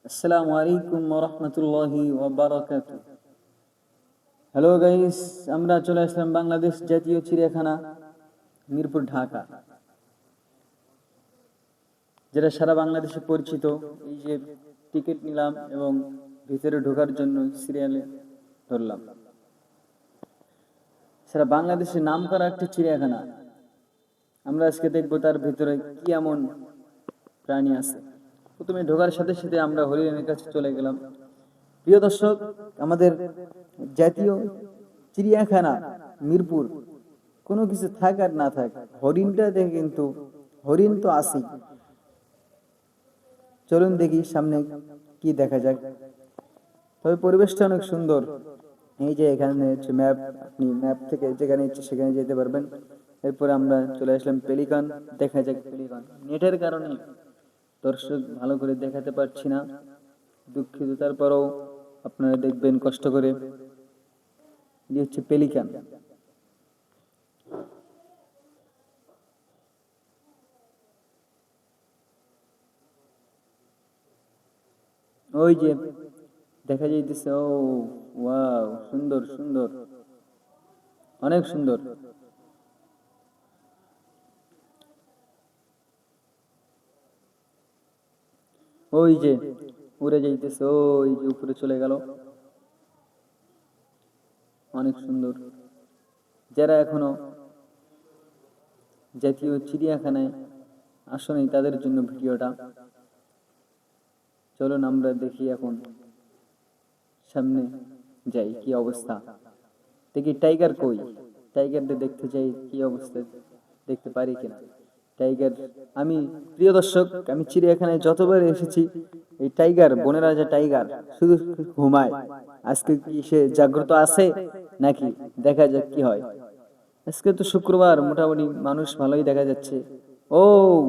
আসসালামু আলাইকুম ওয়া রাহমাতুল্লাহি ওয়া বারাকাতুহু। হ্যালো গাইস, আমরা চলে আসলাম বাংলাদেশ জাতীয় চিড়িয়াখানা, মিরপুর, ঢাকা। যেটা সারা বাংলাদেশে পরিচিত। এই যে টিকিট নিলাম এবং ভিতরে ঢোকার জন্য সিরিয়ালে ধরলাম। সারা বাংলাদেশে নামকরা একটি চিড়িয়াখানা। আমরা আজকে দেখবো তার ভিতরে কি এমন প্রাণী আছে। প্রথমে ঢোকার সাথে সাথে আমরা হরিণের কাছে চলে গেলাম। প্রিয় দর্শক, আমাদের জাতীয় চিড়িয়াখানা মিরপুর, কোনো কিছু থাক আর না থাক, হরিণটা দেখে কিন্তু হরিণ তো আছেই। চলুন দেখি সামনে কি দেখা যাক। তবে পরিবেশটা অনেক সুন্দর। এই যে এখানে হচ্ছে ম্যাপ, আপনি ম্যাপ থেকে যেখানে ইচ্ছে সেখানে যেতে পারবেন। এরপরে আমরা চলে আসলাম পেলিকান। দেখা যাক পেলিকান। নেটের কারণে দর্শক ভালো করে দেখাতে পারছি না, দুঃখিত। তারপরেও আপনারা দেখবেন কষ্ট করে। এটি হচ্ছে পেলিকান। ওই যে দেখা যাইতেছে। ও ওয়াও, সুন্দর সুন্দর, অনেক সুন্দর। ওই যে উড়ে যাইতেছে, ওই যে উপরে চলে গেল, অনেক সুন্দর। যারা এখনো জাতীয় চিড়িয়াখানায় আসেনি তাদের জন্য ভিডিওটা। চলুন আমরা দেখি এখন সামনে যাই কি অবস্থা। দেখি টাইগার কই, টাইগারদের দেখতে চাই কি অবস্থা, দেখতে পারি কিনা টাইগার। আমি, প্রিয় দর্শক, আমি চিড়িয়াখানায় যতবার এসেছি এই টাইগার, বনের রাজা টাইগার শুধু ঘুমায়। আজকে কি সে জাগ্রত আছে নাকি, দেখা যাক কি হয়। আজকে তো শুক্রবার, মোটামুটি মানুষ ভালোই দেখা যাচ্ছে। ও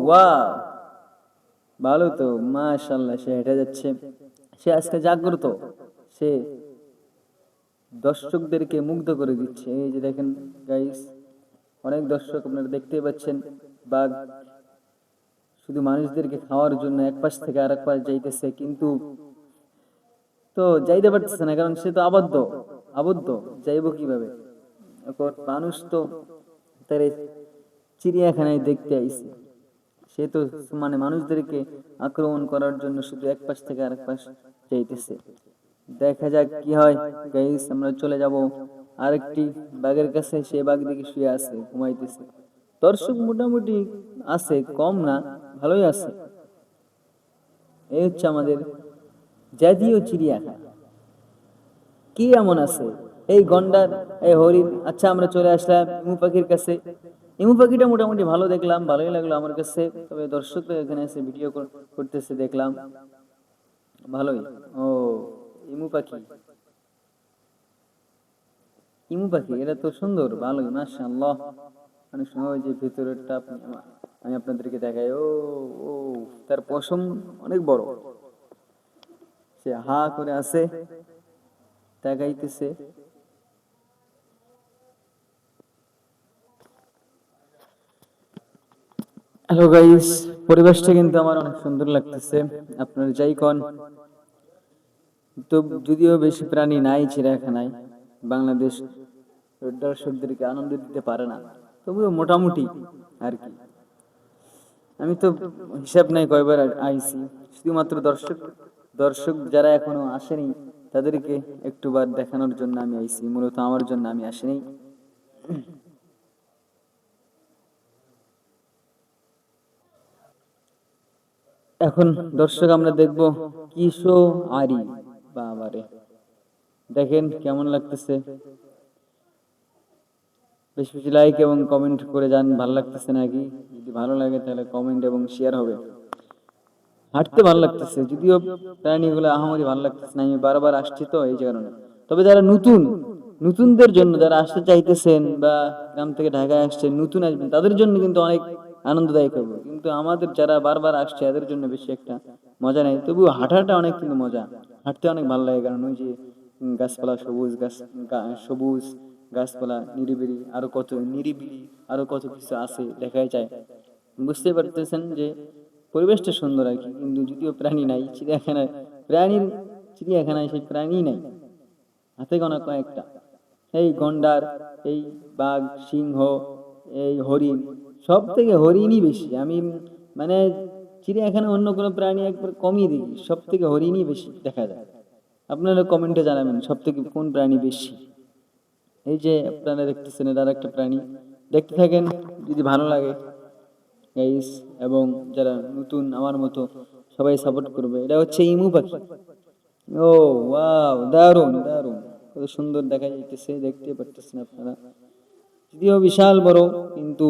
ওয়াও, ভালো তো, মাশাআল্লাহ। সে হেঁটে যাচ্ছে, সে আজকে জাগ্রত। সে দর্শকদেরকে মুগ্ধ করে দিচ্ছে। এই যে দেখেন গাইস, অনেক দর্শক আপনারা দেখতেই পাচ্ছেন। বাঘ শুধু মানুষদেরকে খাওয়ার জন্য এক পাশ থেকে আরেক পাশ যাইতেছে, কিন্তু তো যাইতে পারতেছে না, কারণ সে তো আবদ্ধ। আবদ্ধ যাইব কিভাবে? এখন মানুষ তো তার এই চিড়িয়াখানায় দেখতে আইছে, সে তো মানে মানুষদেরকে আক্রমণ করার জন্য শুধু এক পাশ থেকে আরেক পাশ যাইতেছে। দেখা যাক কি হয় গাইস। আমরা চলে যাব আরেকটি বাঘের কাছে। সে বাঘ দিকে শুয়ে আছে, ঘুমাইতেছে। দর্শক মোটামুটি আছে, কম না, ভালোই আছে। এই হচ্ছে আমাদের জাতীয় চিড়িয়াখানা। কি এমন আছে এই গন্ডার, এই হরিণ। আচ্ছা, আমরা চলে আসলাম ইমু পাখির কাছে। ইমু পাখিটা মোটামুটি ভালো দেখলাম, ভালোই লাগলো আমার কাছে। তবে দর্শকরা এখানে এসে ভিডিও করতেছে দেখলাম, ভালোই। ও ইমু পাখি, ইমু পাখি, এটা তো সুন্দর, ভালোই, মাশাআল্লাহ, অনেক সুন্দর। ওই যে ভিতরেরটা আমি আপনাদেরকে দেখাই। ও ও তার পশম অনেক বড়। সে হা করে আছে, তাকাইতেছে। হ্যালো গাইস, পরিবেশটা কিন্তু আমার অনেক সুন্দর লাগতেছে। আপনার যাই কন, তো যদিও বেশি প্রাণী নাই চিড়িয়াখানায়, বাংলাদেশ দর্শকদেরকে আনন্দ দিতে পারে না, তবুও মোটামুটি আর কি। আমি তো হিসাব নাই কয়বার আইছি। শুধুমাত্র দর্শক দর্শক যারা এখনো আসেনি তাদেরকে একটু বার দেখানোর জন্য আমি আইছি, মূলত আমার জন্য আমি আসিনি। এখন দর্শক আমরা দেখব কিশো আরি। বাবারে, দেখেন কেমন লাগতেছে। বেশি বেশি লাইক এবং কমেন্ট করে যান, ভালো লাগতেছে নাকি। যদি ভালো লাগে তাহলে কমেন্ট এবং শেয়ার হবে। হাঁটতে ভালো লাগতেছে, যদিও প্রাণীগুলো আহামরি ভালো লাগতেছে না, আমি বারবার আসছি তো এই কারণে। তবে যারা নতুনদের জন্য, যারা আসতে চাইতেছেন বা গ্রাম থেকে ঢাকায় আসছেন, নতুন আসবেন, তাদের জন্য কিন্তু অনেক আনন্দদায়ক হবে। কিন্তু আমাদের যারা বারবার আসছে এদের জন্য বেশি একটা মজা নেই। তবুও হাঁটাটা অনেক কিন্তু মজা, হাঁটতে অনেক ভালো লাগে। কারণ ওই যে গাছপালা, সবুজ গাছ, সবুজ গাছপালা, নিরিবিলি, আরো কত নিরিবিলি, আরো কত কিছু আছে দেখাই যায়। বুঝতে পারতেছেন যে পরিবেশটা সুন্দর আর কি। কিন্তু যদিও প্রাণী নাই চিড়িয়াখানায়, প্রাণীর চিড়িয়াখানায় সেই প্রাণী নাই, হাতে গোনা কয়েকটা। এই গন্ডার, এই বাঘ, সিংহ, এই হরিণ, সব থেকে হরিণই বেশি। আমি মানে চিড়িয়াখানা অন্য কোনো প্রাণী একবার কমই দেখি, সব থেকে হরিণই বেশি দেখা যায়। আপনারা কমেন্টে জানাবেন সব থেকে কোন প্রাণী বেশি। এই যে আপনারা দেখতেছেন এটা আর একটা প্রাণী, দেখতে থাকেন যদি ভালো লাগে গাইস, এবং যারা নতুন আমার মতো সবাই সাপোর্ট করবে। এটা হচ্ছে ইমু পাখি। ও ওয়াও, দারুণ দারুণ, কত সুন্দর দেখা যাইতেছে, দেখতে পারতেছেন আপনারা। যদিও বিশাল বড়, কিন্তু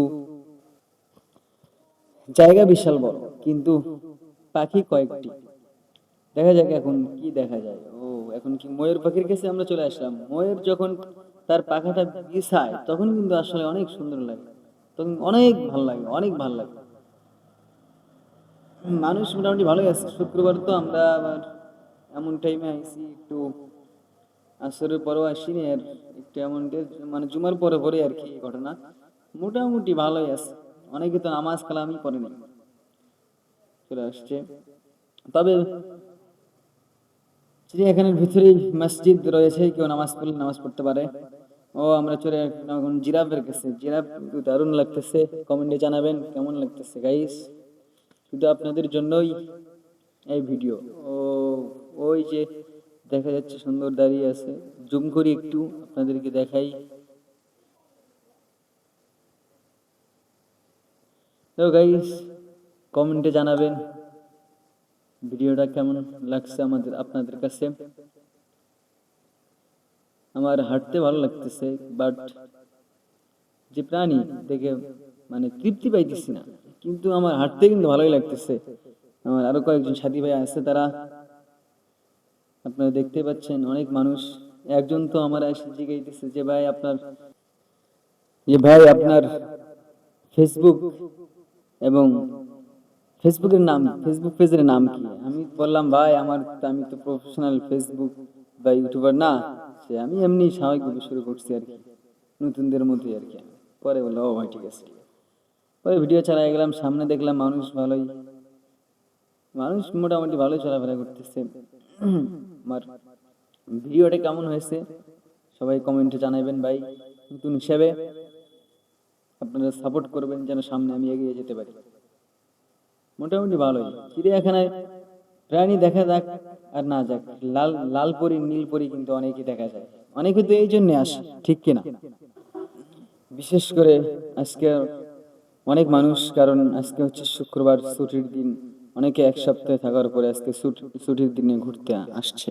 জায়গা বিশাল বড়, কিন্তু পাখি কয়েকটি। দেখা যাক এখন কি দেখা যায়। ও, এখন কি ময়ূর পাখির কাছে আমরা চলে আসলাম। ময়ূর যখন তার পাখাটা বিছায় তখন কিন্তু আসলে অনেক সুন্দর লাগে, তখন অনেক ভালো লাগে, অনেক ভালো লাগে। মানুষ মোটামুটি ভালোই আছে। শুক্রবার তো আমরা আবার এমন টাইমে আইছি, একটু আসরের পরেও আসিনি, আর একটু এমন মানে জুমার পরে পরে আর কি ঘটনা। মোটামুটি ভালোই আছে। অনেকে তো নামাজ কালামই করেনি, চলে আসছে। তবে চিড়িয়াখানার ভিতরেই মসজিদ রয়েছে, কেউ নামাজ পড়লে নামাজ পড়তে পারে। ও, আমরা চলে এখন জিরাফের কাছে। জিরাফ কিন্তু দারুণ লাগতেছে, কমেন্টে জানাবেন কেমন লাগতেছে গাইস। শুধু আপনাদের জন্যই এই ভিডিও। ও, ওই যে দেখা যাচ্ছে সুন্দর দাঁড়িয়ে আছে, জুম করি একটু আপনাদেরকে দেখাই। তো গাইস, কমেন্টে জানাবেন ভিডিওটা কেমন লাগছে আপনাদের কাছে। আমার হাঁটতে ভালো লাগতেছে, বাট যে প্রাণী দেখে মানে তৃপ্তি পাইতেছি না, কিন্তু আমার হাঁটতে কিন্তু ভালোই লাগতেছে। আমার আরো কয়েকজন সাথী ভাই আছে, তারা আপনারা দেখতে পাচ্ছেন অনেক মানুষ। একজন তো আমার এসে জিজ্ঞাসা যে ভাই আপনার ফেসবুক এবং ফেসবুকের নাম, ফেসবুক পেজের নাম কি? আমি বললাম ভাই আমি তো প্রফেশনাল ফেসবুক বা ইউটিউবার না, সে আমি এমনি স্বাভাবিকভাবে শুরু করছি আর কি, নতুনদের মতোই আর কি। পরে বললো ও ভাই ঠিক আছে। পরে ভিডিও চালাই গেলাম, সামনে দেখলাম মানুষ মোটামুটি ভালোই চলাফেরা করতেছে। আমার ভিডিওটা কেমন হয়েছে সবাই কমেন্টে জানাবেন ভাই। নতুন হিসেবে আপনারা সাপোর্ট করবেন যেন সামনে আমি এগিয়ে যেতে পারি। মোটামুটি ভালোই। চিড়িয়াখানায় প্রাণী দেখা যাক আর না যাক, লাল পরি নীল পরি কিন্তু অনেকেই দেখা যায়, অনেকে তো এই জন্য আসে, ঠিক কিনা? বিশেষ করে আজকে অনেক মানুষ, কারণ আজকে হচ্ছে শুক্রবার, ছুটির দিন। অনেকে এক সপ্তাহে থাকার পরে আজকে ছুটির দিনে ঘুরতে আসছে।